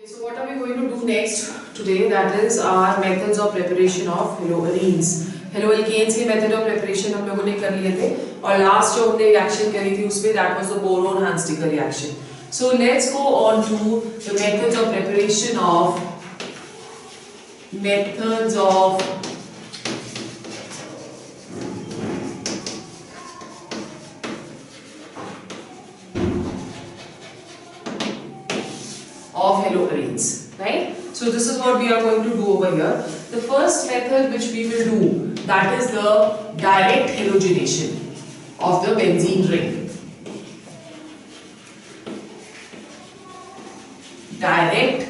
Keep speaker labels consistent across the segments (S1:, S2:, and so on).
S1: So what are we going to do next today? That is our methods of preparation of haloarenes. Haloalkanes के method of preparation हम लोगों ने कर लिए थे और last जो हमने reaction करी थी उसमें that was the boron-Hansticker reaction. So let's go on to the methods of preparation of haloarenes, right? So this is what we are going to do over here. The first method which we will do, that is the direct halogenation of the benzene ring. Direct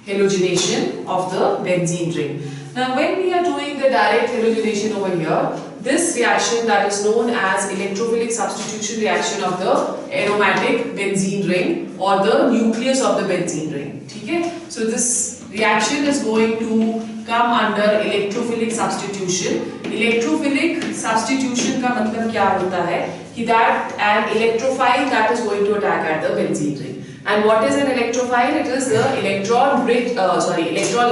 S1: halogenation of the benzene ring. Now when we are doing the direct halogenation over here, this reaction that is known as electrophilic substitution reaction of the aromatic benzene ring or the nucleus of the benzene ring. Okay? So this reaction is going to come under electrophilic substitution. Electrophilic substitution का मतलब क्या होता है कि that an electrophile that is going to attack at the benzene ring. And what is an electrophile? It is the electron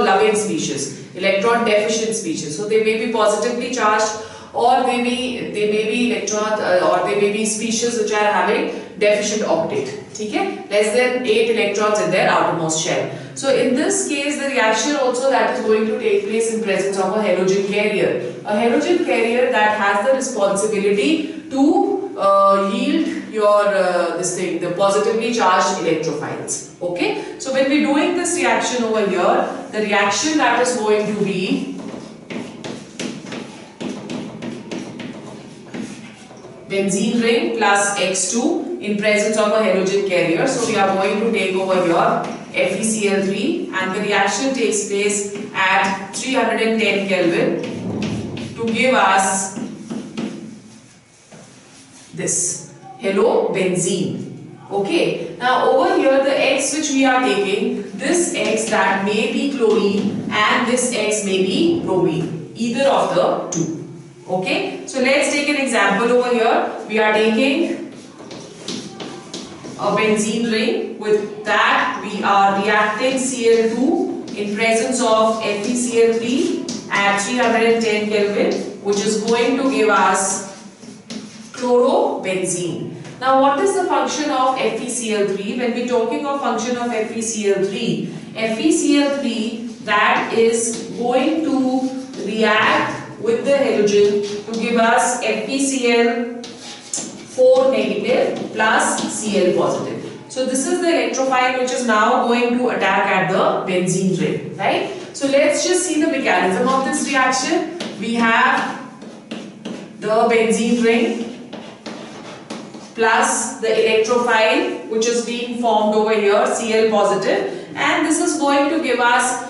S1: loving species, electron deficient species. So they may be positively charged, or they may be they may be species which are having deficient octet. Okay? Less than 8 electrons in their outermost shell. So in this case, the reaction also that is going to take place in presence of a halogen carrier. A halogen carrier that has the responsibility to yield your the positively charged electrophiles. Okay? So when we are doing this reaction over here, the reaction that is going to be benzene ring plus X2 in presence of a halogen carrier. So we are going to take over here FeCl3 and the reaction takes place at 310 Kelvin to give us this halobenzene. Okay, now over here the X which we are taking, this X that may be chlorine and this X may be bromine, either of the two. Okay, so let's take an example over here. We are taking a benzene ring. With that we are reacting Cl2 in presence of FeCl3 at 310 Kelvin, which is going to give us chlorobenzene. Now what is the function of FeCl3? When we are talking of function of FeCl3, FeCl3 that is going to react with the halogen to give us FeCl4 negative plus Cl positive. So this is the electrophile which is now going to attack at the benzene ring, right? So let's just see the mechanism of this reaction. We have the benzene ring plus the electrophile which is being formed over here, Cl positive, and this is going to give us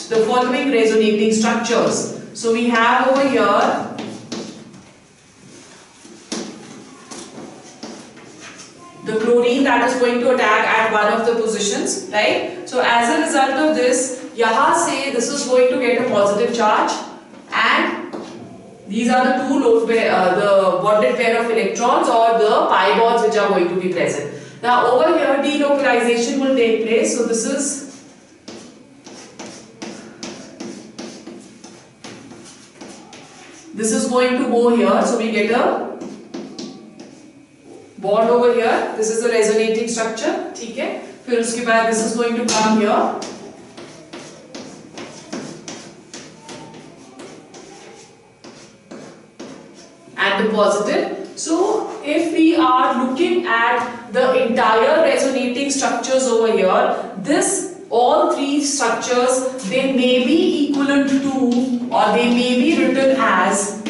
S1: the following resonating structures. So we have over here the chlorine that is going to attack at one of the positions, right? So as a result of this, yahan se this is going to get a positive charge, and these are the two the bonded pair of electrons or the pi bonds which are going to be present. Now over here delocalization will take place. So this is going to go here. So we get a bond over here. This is the resonating structure. Okay? फिर उसके बाद this is going to come here. And the positive. So if we are looking at the entire resonating structures over here, all three structures, they may be equivalent to or they may be written as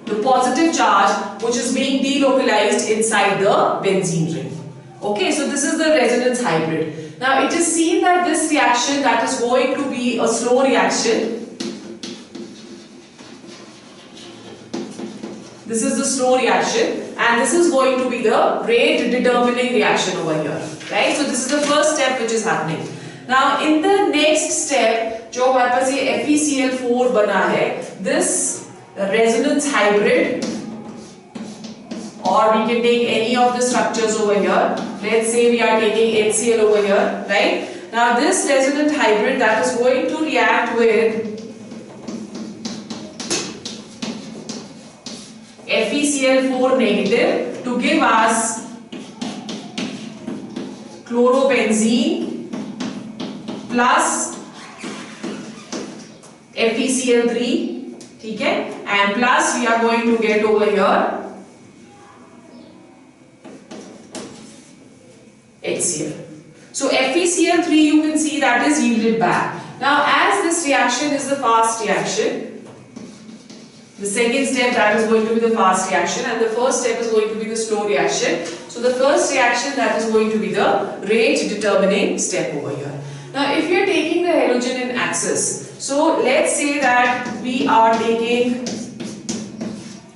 S1: the positive charge which is being delocalized inside the benzene ring. Okay, so this is the resonance hybrid. Now it is seen that this reaction that is going to be a slow reaction. This is the slow reaction and this is going to be the rate determining reaction over here, right? So this is the first step which is happening. Now in the next step, जो हमारे पास ये FeCl4 बना है, this resonance hybrid or we can take any of the structures over here. Let's say we are taking HCl over here, right? Now this resonant hybrid that is going to react with FeCl4 negative to give us chlorobenzene plus FeCl3, ठीक है, and plus we are going to get over here HCl. So FeCl3 you can see that is yielded back. Now as this reaction is the fast reaction, the second step that is going to be the fast reaction and the first step is going to be the slow reaction. So the first reaction that is going to be the rate determining step over here. Now if you are taking the halogen in axis, so let's say that we are taking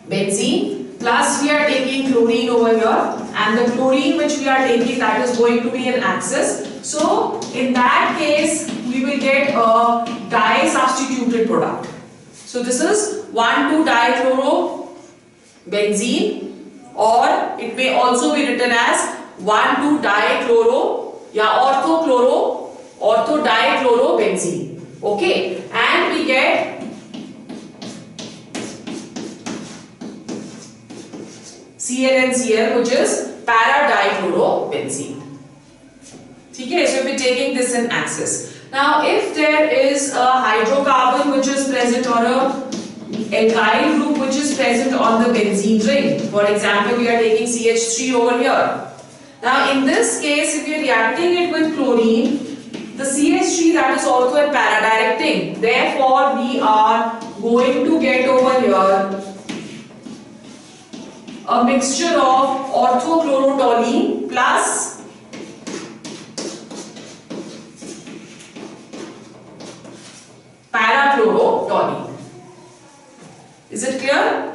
S1: benzene plus we are taking chlorine over here, and the chlorine which we are taking, that is going to be an axis. So in that case we will get a di-substituted product. So this is 1,2-dichlorobenzene, or it may also be written as 1,2-dichloro या ortho-dichlorobenzene. Okay, and we get ClNCl, which is para-dichlorobenzene. Okay, so we're taking this in axis. Now if there is a hydrocarbon which is present or a alkyl group which is present on the benzene ring, for example we are taking CH3 over here. Now in this case if we are reacting it with chlorine, the CH3 that is also a para-directing, therefore we are going to get over here a mixture of orthochlorotoluene plus para-chlorotoluene. Is it clear?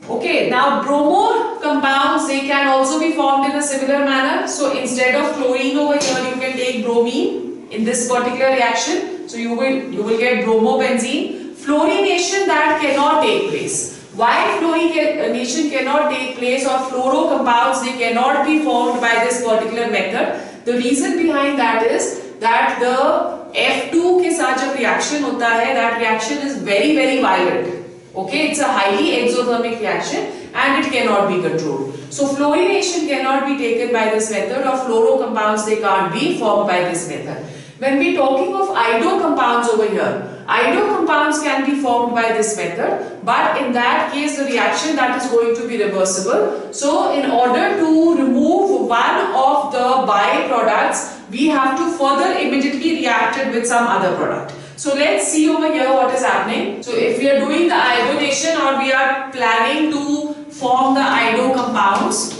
S1: Okay, now bromo compounds, they can also be formed in a similar manner. So instead of chlorine over here you can take bromine in this particular reaction. So you will get bromobenzene. Fluorination that cannot take place. Why fluorination cannot take place, or fluoro compounds they cannot be formed by this particular method? The reason behind that is that the F2 के साथ जब reaction होता है, that reaction is very violent. Okay, it's a highly exothermic reaction and it cannot be controlled. So fluorination cannot be taken by this method, or fluoro compounds they can't be formed by this method. When we talking of ido compounds over here, ido compounds can be formed by this method, but in that case the reaction that is going to be reversible. So in order to remove one of the byproducts, we have to further immediately react it with some other product. So let's see over here what is happening. So if we are doing the iodination, or we are planning to form the ido compounds,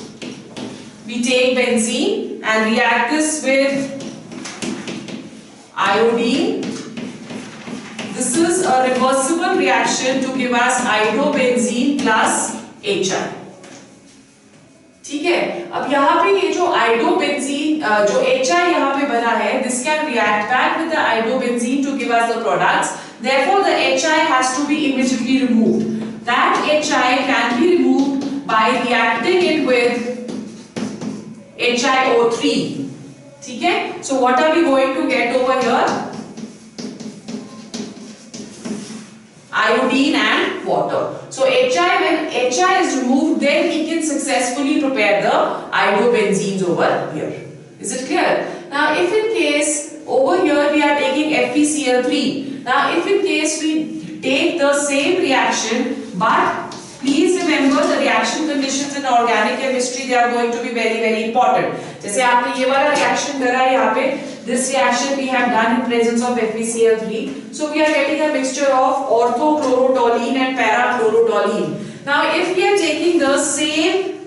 S1: we take benzene and react this with iodine. This is a reversible reaction to give us idobenzene plus HI. ठीक है, अब यहाँ पे ये जो idobenzene जो HI यहाँ पे बना है, this can react back with the idobenzene to give us the products. Therefore, the HI has to be immediately removed. That HI can be removed by reacting it with HiO3. ठीक है, so what are we going to get over here? Iodine and water. So HI, when HI is removed, then we can successfully prepare the idobenzenes over here. Is it clear? Now if in case over here we are taking FeCl3. Now if in case we take the same reaction, but please remember the reaction conditions in organic chemistry, they are going to be very important. जैसे आपने ये वाला reaction करा है यहाँ पे, this reaction we have done in presence of FeCl3. So we are getting a mixture of orthochlorotoluene and para-chlorotoluene. Now if we are taking the same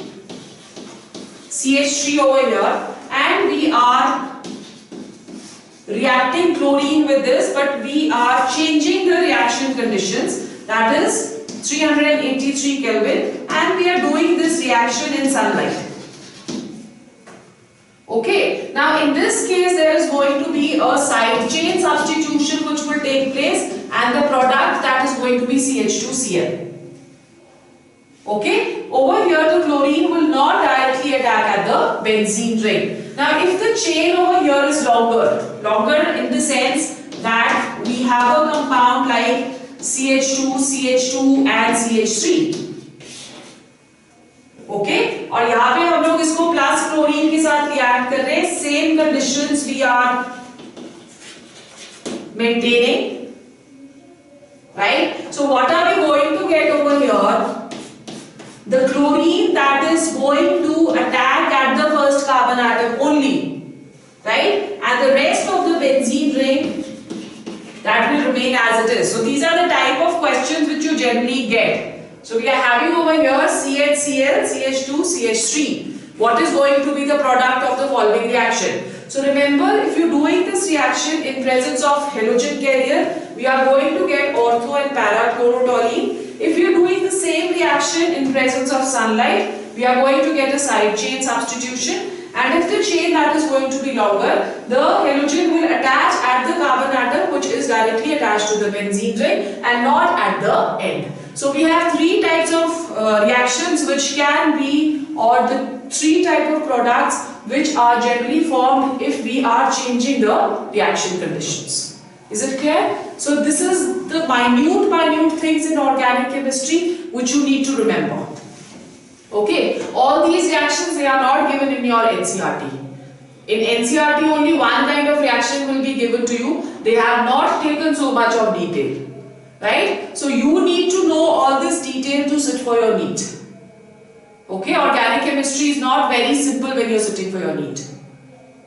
S1: CH3 over here and we are reacting chlorine with this, but we are changing the reaction conditions, that is 383 Kelvin, and we are doing this reaction in sunlight. Okay, now in this case there is going to be a side chain substitution which will take place, and the product that is going to be CH2Cl. Okay, over here the chlorine will not directly attack at the benzene ring. Now if the chain over here is longer in the sense that we have a compound like CH2, CH2 and CH3. Okay और यहाँ पे हम लोग इसको plus chlorine के साथ react कर रहे हैं, same conditions we are maintaining, right? So what are we going to get over here? The chlorine that is going to attack at the first carbon atom only, right? And the rest of the benzene ring that will remain as it is. So these are the type of questions which you generally get. So we are having over here CHCl, CH2, CH3. What is going to be the product of the following reaction? So remember, if you're doing this reaction in presence of halogen carrier, we are going to get ortho and para chlorotoluene. If you're doing the same reaction in presence of sunlight, we are going to get a side chain substitution. And if the chain that is going to be longer, the halogen will attach at the carbon atom which is directly attached to the benzene ring and not at the end. So we have three types of reactions which can be, or the three type of products which are generally formed if we are changing the reaction conditions. Is it clear? So this is the minute things in organic chemistry which you need to remember. Okay, all these reactions, they are not given in your NCERT. In NCERT only one kind of reaction will be given to you. They have not taken so much of detail. Right? So you need to know all this detail to sit for your NEET. Okay, organic chemistry is not very simple when you are sitting for your NEET.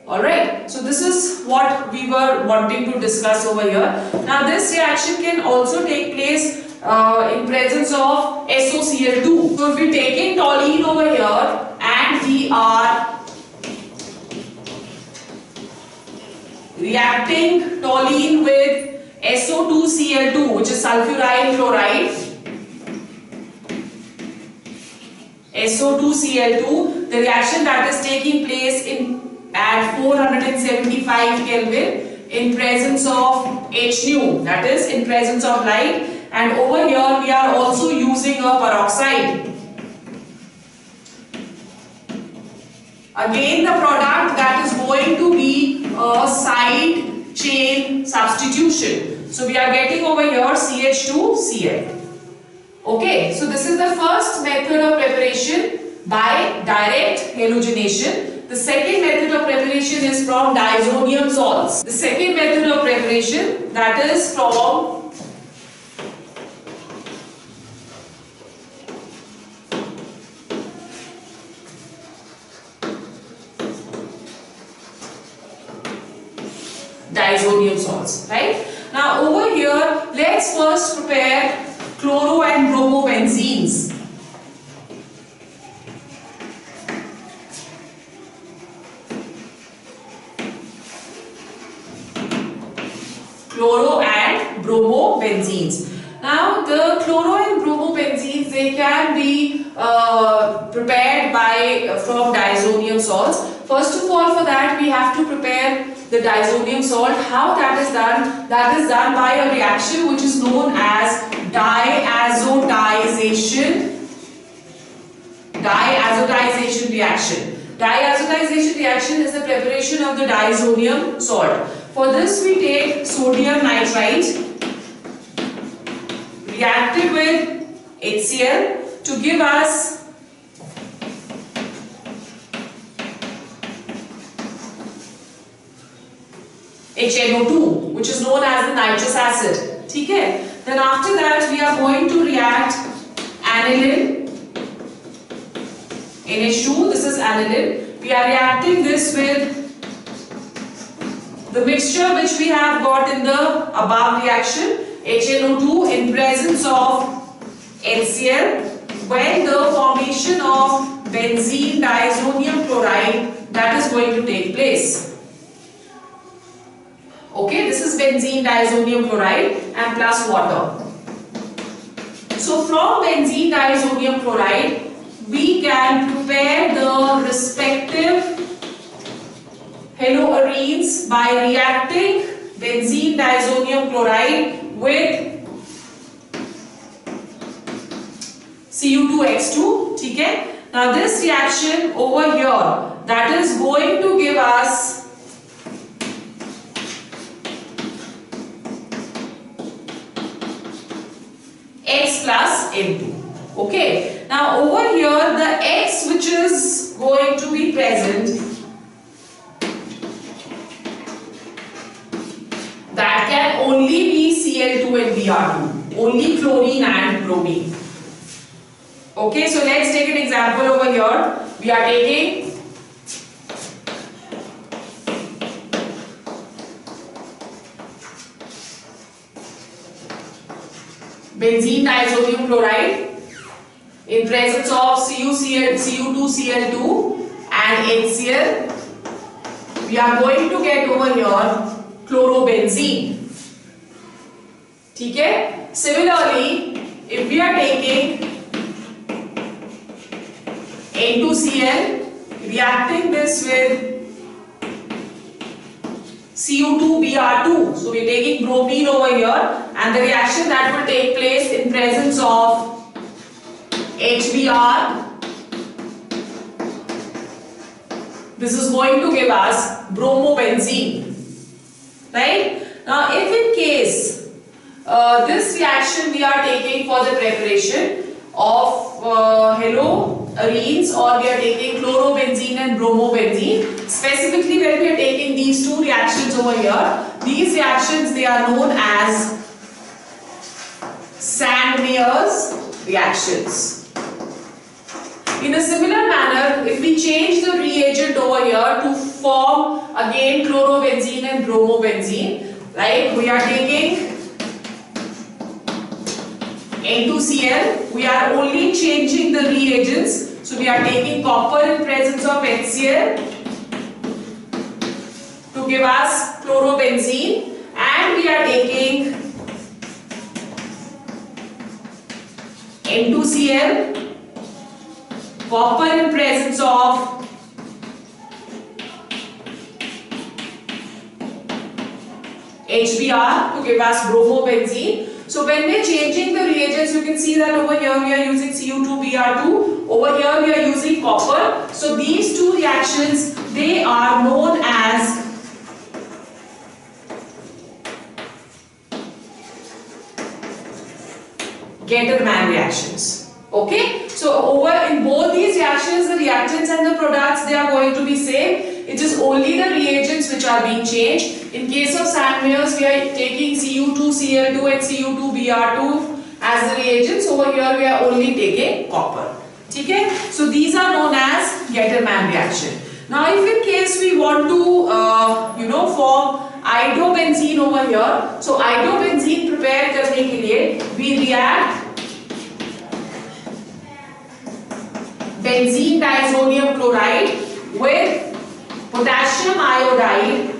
S1: Alright, so this is what we were wanting to discuss over here. Now this reaction can also take place in presence of SOCl2. So if we take in toluene over here and we are reacting toluene with SO2Cl2, which is sulfuryl chloride, SO2Cl2, the reaction that is taking place at 475 Kelvin in presence of HNu, that is in presence of light, and over here we are also using a peroxide. Again, the product that is going to be a side chain substitution. So we are getting over here CH2Cl. Okay, so this is the first method of preparation by direct halogenation. The second method of preparation is from diazonium salts. The second method of preparation, that is from diazonium salts, right? Now over here, let's first prepare chloro and bromobenzenes. Chloro and bromobenzenes. Now the chloro and bromobenzenes, they can be prepared from diazonium salts. First of all, for that we have to prepare the diazonium salt. How that is done? That is done by a reaction which is known as diazotization reaction. Diazotization reaction is the preparation of the diazonium salt. For this we take sodium nitrite reacted with HCl to give us HNO2, which is known as the nitrous acid. Okay? Then after that we are going to react aniline, NH2, this is aniline. We are reacting this with the mixture which we have got in the above reaction, HNO2 in presence of HCl, when the formation of benzene diazonium chloride that is going to take place. Okay, this is benzene diazonium chloride and plus water. So from benzene diazonium chloride, we can prepare the respective haloarenes by reacting benzene diazonium chloride with Cu2X2, ठीक है. Now this reaction over here, that is going to give us X plus N2. Okay. Now over here, the X which is going to be present, that can only be Cl2 and Br2, only chlorine and bromine. Okay, so let's take an example over here. We are taking benzene disodium chloride in presence of Cu2Cl2 and HCl. We are going to get over here chlorobenzene. ठीक है. Similarly, if we are taking N2Cl, reacting this with Cu2Br2, so we are taking bromine over here, and the reaction that will take place in presence of HBr, this is going to give us bromobenzene, right? Now if in case this reaction we are taking for the preparation of haloarenes, or we are taking chlorobenzene and bromobenzene, specifically when we are taking these two reactions over here, these reactions they are known as Sandmeyer's reactions. In a similar manner, if we change the reagent over here to form again chlorobenzene and bromobenzene, like we are taking N2Cl, we are only changing the reagents, so we are taking copper in presence of HCl to give us chlorobenzene, and we are taking N2Cl, copper in presence of HBr to give us bromobenzene. So when we are changing the reagents, you can see that over here we are using Cu2Br2, over here we are using copper. So these two reactions, they are known as Gettermann reactions. Okay, so over in both these reactions, the reactants and the products, they are going to be same. It is only the reagents which are being changed. In case of Sandmeyer's, we are taking Cu2Cl2 and Cu2Br2 as the reagents. Over here, we are only taking copper. Okay, so these are known as Gettermann reaction. Now, if in case we want to, form iodobenzene over here, so iodobenzene prepare करने के लिए we react benzene disodium chloride with potassium iodide,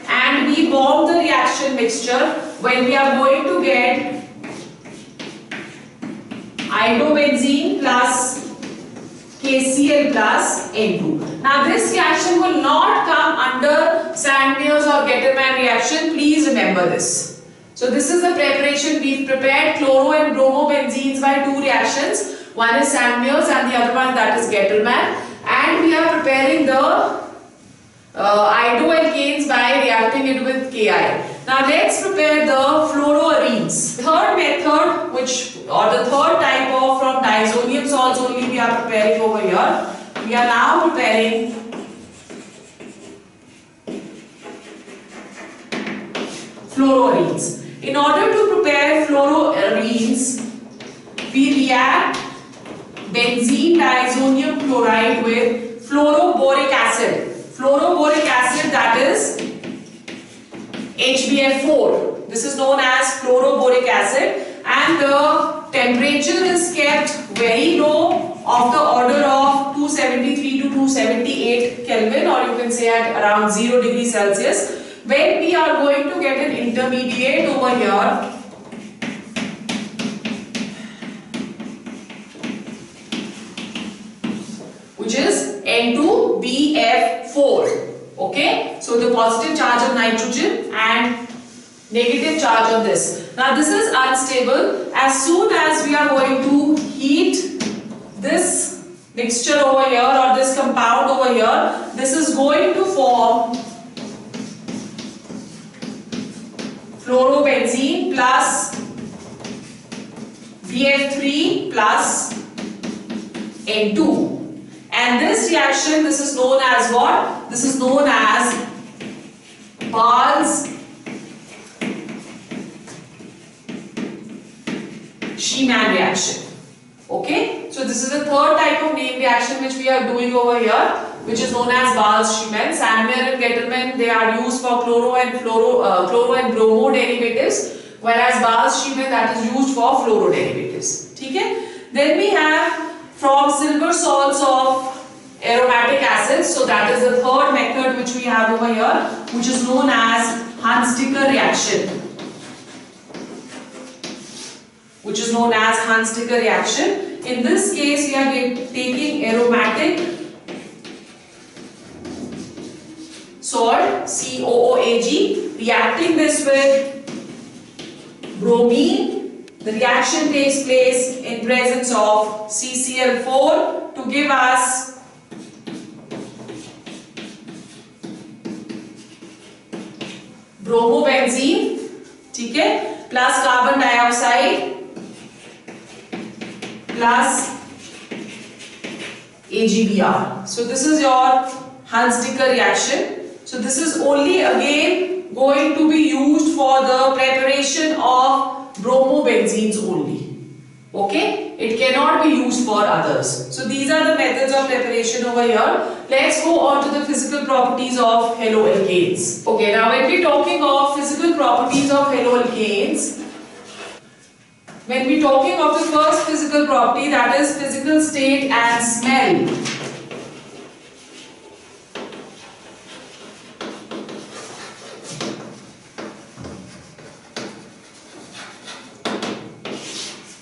S1: and we form the reaction mixture when we are going to get iodobenzene plus KCl plus N2. Now this reaction will not come under Sandmeyer's or Gettermann reaction. Please remember this. So this is the preparation. We've prepared chloro and bromobenzenes by two reactions. One is Sandmeyer's and the other one that is Gettermann. And we are preparing the iodoalkanes by reacting it with Ki. Now let's prepare the fluoroarenes. Third method, the third type of from disodium salts only we are preparing over here. We are now preparing fluoroarenes. In order to prepare fluoroarenes, we react benzene disodium chloride with fluoroboric acid. Fluoroboric acid, that is HBF4. This is known as fluoroboric acid, and the temperature is kept very low, of the order of 273 to 278 Kelvin, or you can say at around 0 degrees Celsius. When we are going to get an intermediate over here, which is N2BF4. Okay, so the positive charge of nitrogen and negative charge of this. Now this is unstable. As soon as we are going to heat this mixture over here or this compound over here, this is going to form fluorobenzene plus BF3 plus N2. And this reaction, this is known as what? This is known as Bals-Schiemann reaction. Okay, so this is the third type of name reaction which we are doing over here, which is known as Bals-Schiemann. Sandmeyer and Gettelman, they are used for chloro and bromo derivatives, whereas Bals-Schiemann, that is used for fluoro derivatives. Okay? Then we have from silver salts of aromatic acids. So that is the third method which we have over here, which is known as Hunziker reaction. Which is known as Hunziker reaction. In this case, we are taking aromatic salt COOAg, reacting this with bromine. The reaction takes place in presence of CCl4 to give us bromobenzene, ठीक है, plus carbon dioxide plus AgBr. So this is your Hunziker reaction. So this is only again going to be used for the preparation of bromobenzenes only. Okay, it cannot be used for others. So these are the methods of preparation over here. Let's go on to the physical properties of haloalkanes. Okay, now when we're talking of physical properties of haloalkanes, when we're talking of the first physical property, that is physical state and smell.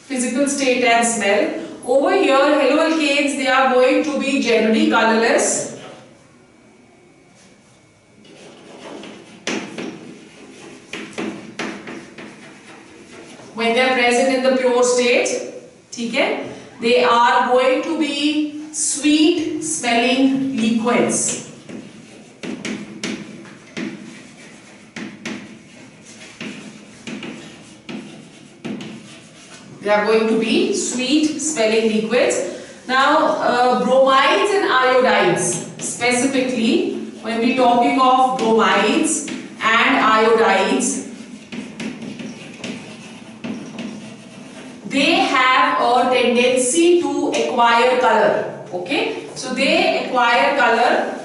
S1: Physical state and smell. Over here, haloalkanes, they are going to be generally colorless. When they are present in the pure state, okay, they are going to be sweet smelling liquids. They are going to be sweet smelling liquids. Now, bromides and iodides, specifically, when we are talking of bromides and iodides, they have a tendency to acquire color. Okay, so they acquire color.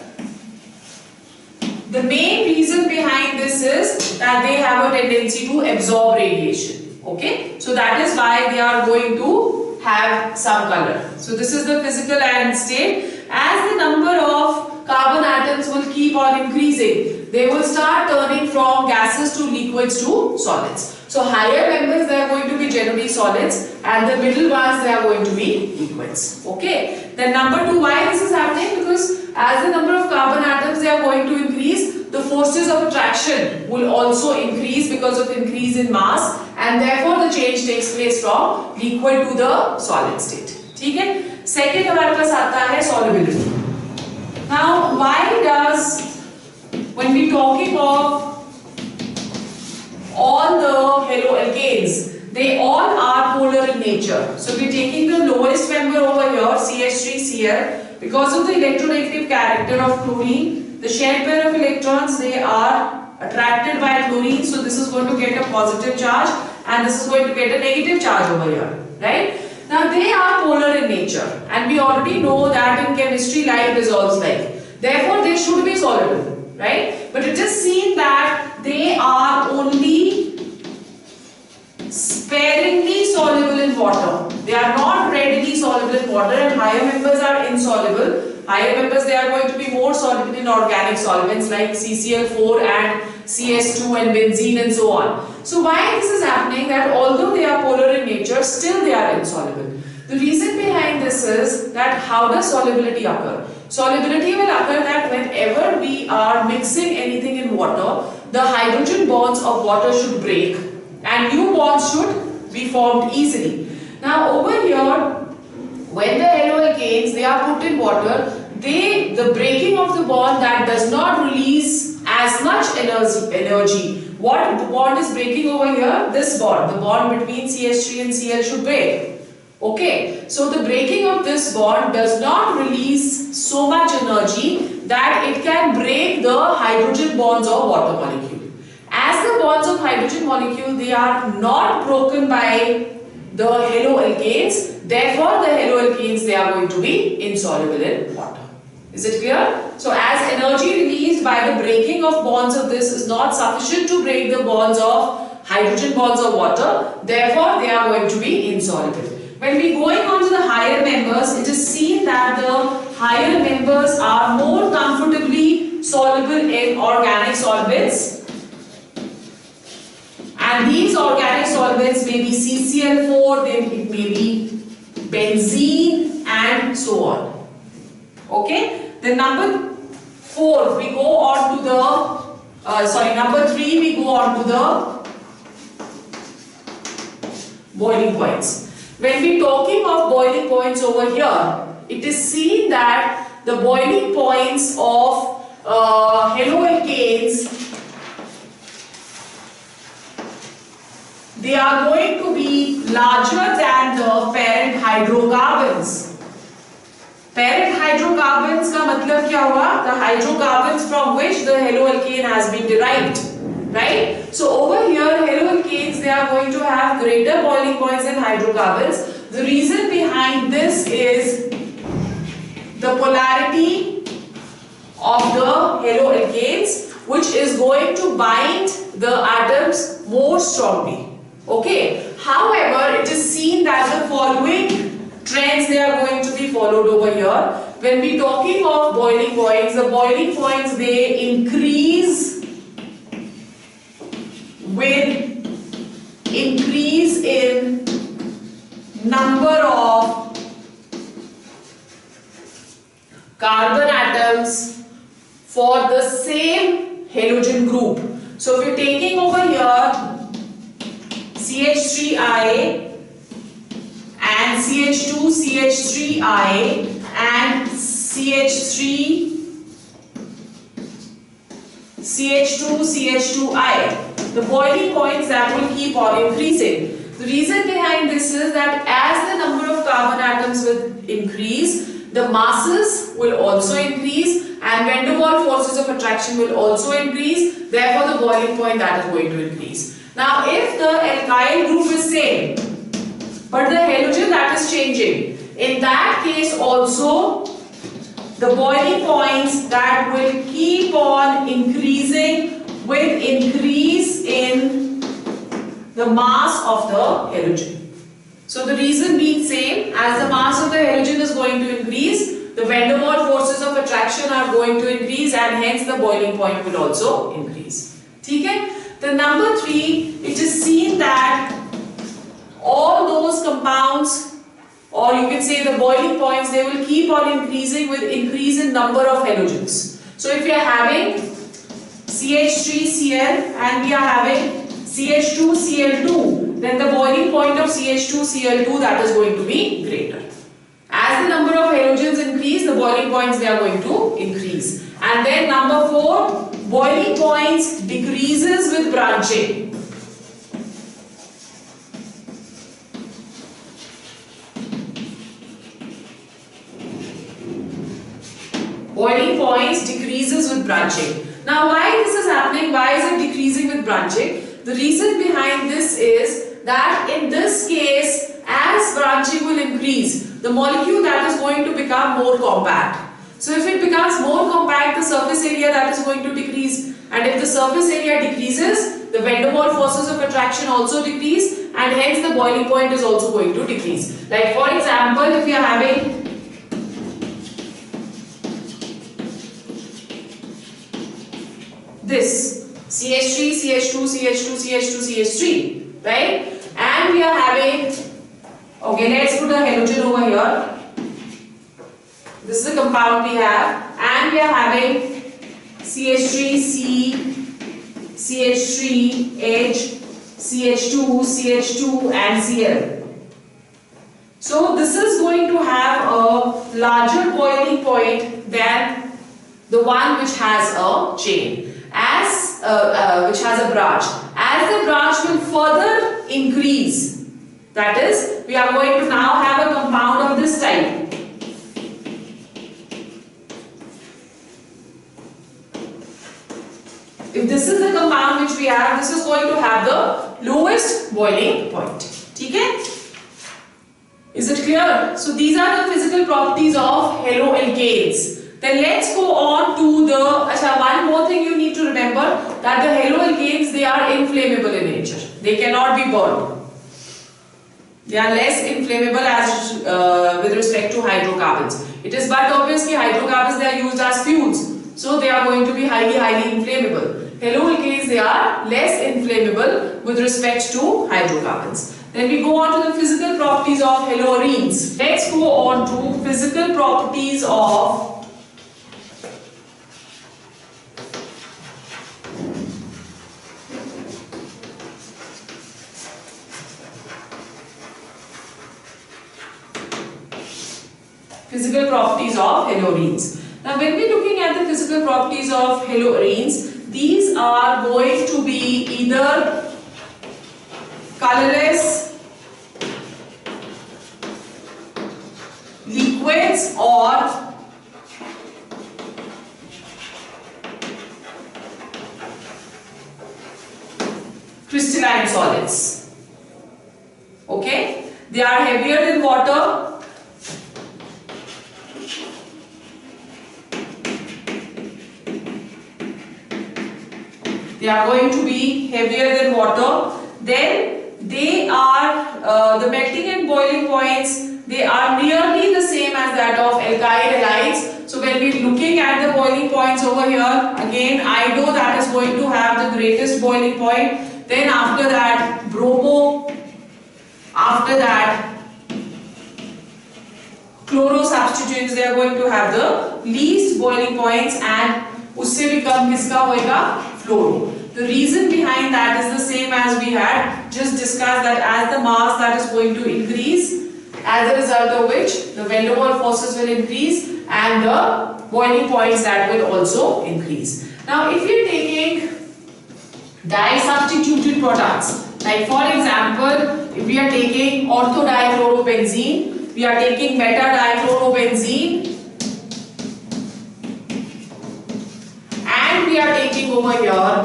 S1: The main reason behind this is that they have a tendency to absorb radiation. Okay, so that is why they are going to have some color. So this is the physical and state. As the number of carbon atoms will keep on increasing, they will start turning from gases to liquids to solids. So higher members, they are going to be generally solids, and the middle ones, they are going to be liquids. Okay. Then number 2, why this is happening? Because as the number of carbon atoms, they are going to increase, the forces of attraction will also increase because of increase in mass, and therefore the change takes place from liquid to the solid state. Okay. Second, हमारे पास आता है solubility. Now, why does, when we talking of all the haloalkanes, they all are polar in nature. So we are taking the lowest member over here, CH3Cl, because of the electronegative character of chlorine, the shared pair of electrons, they are attracted by chlorine, so this is going to get a positive charge and this is going to get a negative charge over here, right? Now they are polar in nature, and we already know that in chemistry light dissolves light. Therefore they should be soluble, right? But it is seen that they are only sparingly soluble in water. They are not readily soluble in water, and higher members are insoluble. Higher members, they are going to be more soluble in organic solvents like CCl4 and CS2 and benzene and so on. So why this is happening, that although they are polar in nature, still they are insoluble. The reason behind this is that how does solubility occur? Solubility will occur that whenever we are mixing anything in water, the hydrogen bonds of water should break and new bonds should be formed easily. Now over here, when the haloalkanes they are put in water, the breaking of the bond that does not release as much energy. What bond is breaking over here? This bond, the bond between CH3 and Cl should break. Okay, so the breaking of this bond does not release so much energy that it can break the hydrogen bonds of water molecule. As the bonds of hydrogen molecule, they are not broken by the haloalkanes, therefore the haloalkanes they are going to be insoluble in water. Is it clear? So as energy released by the breaking of bonds of this is not sufficient to break the bonds of hydrogen bonds of water, therefore they are going to be insoluble. When we going on to the higher members, it is seen that the higher members are more comfortably soluble in organic solvents, and these organic solvents may be CCl4, then it may be benzene and so on. Okay, then number 4 we go on to the number 3 we go on to the boiling points. When we talking of boiling points over here, it is seen that the boiling points of haloalkanes, they are going to be larger than the parent hydrocarbons. Parent hydrocarbons का मतलब क्या हुआ? The hydrocarbons from which the haloalkane has been derived. Right? So over here, haloalkanes they are going to have greater boiling points than hydrocarbons. The reason behind this is the polarity of the haloalkanes, which is going to bind the atoms more strongly. Okay. However, it is seen that the following trends they are going to be followed over here. When we talking of boiling points, the boiling points they increase with increase in number of carbon atoms for the same halogen group. So if you're taking over here CH3IA and CH2 CH3IA and CH3 CH2 CH2IA, the boiling points that will keep on increasing. The reason behind this is that as the number of carbon atoms will increase, the masses will also increase and van der Waals forces of attraction will also increase. Therefore, the boiling point that is going to increase. Now, if the alkyl group is same, but the halogen that is changing, in that case also, the boiling points that will keep on increasing with increase in the mass of the halogen. So the reason being same, as the mass of the halogen is going to increase, the van der Waals forces of attraction are going to increase and hence the boiling point will also increase. Okay? The number 3, it is seen that all those compounds, or you can say the boiling points, they will keep on increasing with increase in number of halogens. So if we are having CH3Cl and we are having CH2Cl2, then the boiling point of CH2Cl2 that is going to be greater. As the number of halogens increase, the boiling points they are going to increase. And then number 4, boiling points decreases with branching. Boiling points decreases with branching. Now why this is happening? Why is it decreasing with branching? The reason behind this is that in this case, as branching will increase, the molecule that is going to become more compact. So if it becomes more compact, the surface area that is going to decrease, and if the surface area decreases, the van der Waals forces of attraction also decrease, and hence the boiling point is also going to decrease. Like for example, if we are having this CH3, CH2, CH2, CH2, CH3, right? And we are having, okay, let's put a halogen over here. This is the compound we have, and we are having CH3C, CH3H, CH2, CH2 and Cl. So this is going to have a larger boiling point than the one which has a chain, which has a branch. As the branch will further increase, that is, we are going to now have a compound of this type. If this is the compound which we have, this is going to have the lowest boiling point. Okay? Is it clear? So these are the physical properties of haloalkanes. Then let's go on to the, one more thing you need to remember, that the haloalkanes, they are inflammable in nature. They cannot be burned. They are less inflammable as with respect to hydrocarbons. It is but obviously hydrocarbons, they are used as fuels. So they are going to be highly inflammable. Haloalkanes, they are less inflammable with respect to hydrocarbons. Then we go on to the physical properties of haloarenes. Let's go on to physical properties of haloarenes. Now when we are looking at the physical properties of haloarenes, these are going to be either colorless liquids or crystalline solids. Okay? They are heavier than water. They are going to be heavier than water. Then they are, the melting and boiling points, they are nearly the same as that of alkyl halides. So when we are looking at the boiling points over here, again iodine that is going to have the greatest boiling point. Then after that bromo, after that chloro substituents, they are going to have the least boiling points, and usse भी कम किसका होएगा? Fluoro. The reason behind that is the same as we had just discussed, that as the mass that is going to increase, as a result of which the van der Waals forces will increase and the boiling points that will also increase. Now if you are taking di-substituted products, like for example, if we are taking orthodichlorobenzene, we are taking beta-dichlorobenzene, and we are taking over here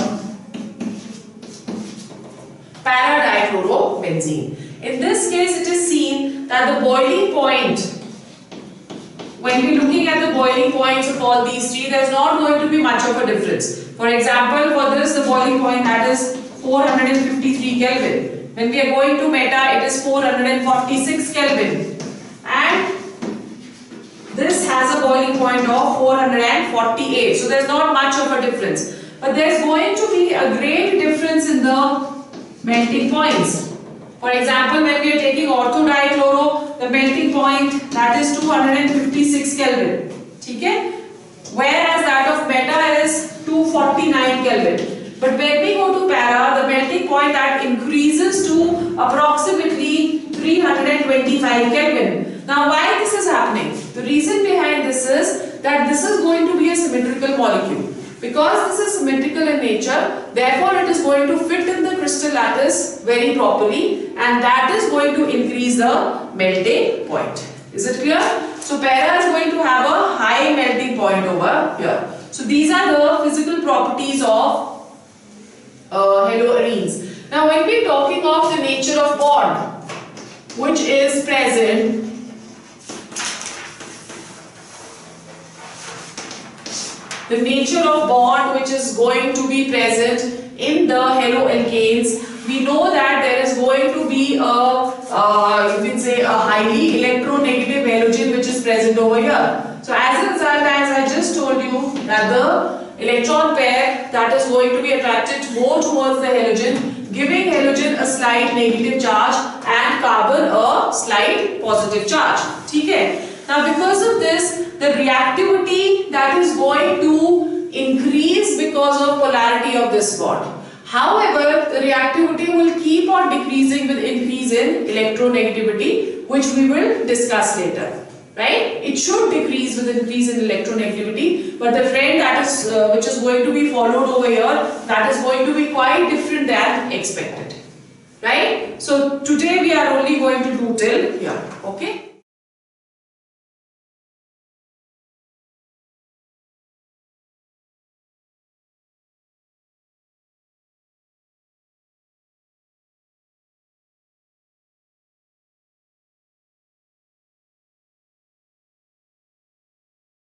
S1: para-dichlorobenzene. In this case, it is seen that the boiling point, when we are looking at the boiling points of all these three, there is not going to be much of a difference. For example, for this, the boiling point, that is 453 Kelvin. When we are going to meta, it is 446 Kelvin. And this has a boiling point of 448. So there is not much of a difference. But there is going to be a great difference in the melting points. For example, when we are taking orthodichloro, the melting point, that is 256 Kelvin. Okay? Whereas that of beta is 249 Kelvin. But when we go to para, the melting point that increases to approximately 325 Kelvin. Now why this is happening? The reason behind this is that this is going to be a symmetrical molecule. Because this is symmetrical in nature, therefore it is going to fit in the crystal lattice very properly, and that is going to increase the melting point. Is it clear? So para is going to have a high melting point over here. So these are the physical properties of haloarenes. Now when we are talking of the nature of bond which is present, the nature of bond which is going to be present in the haloalkanes, we know that there is going to be a, you can say, a highly electronegative halogen which is present over here. So as a result, as I just told you, that the electron pair that is going to be attracted more towards the halogen, giving halogen a slight negative charge and carbon a slight positive charge. Okay? Now because of this, the reactivity that is going to increase because of polarity of this bond. However, the reactivity will keep on decreasing with increase in electronegativity, which we will discuss later. Right? It should decrease with increase in electronegativity, but the trend that is which is going to be followed over here, that is going to be quite different than expected. Right? So today we are only going to do till here. Okay?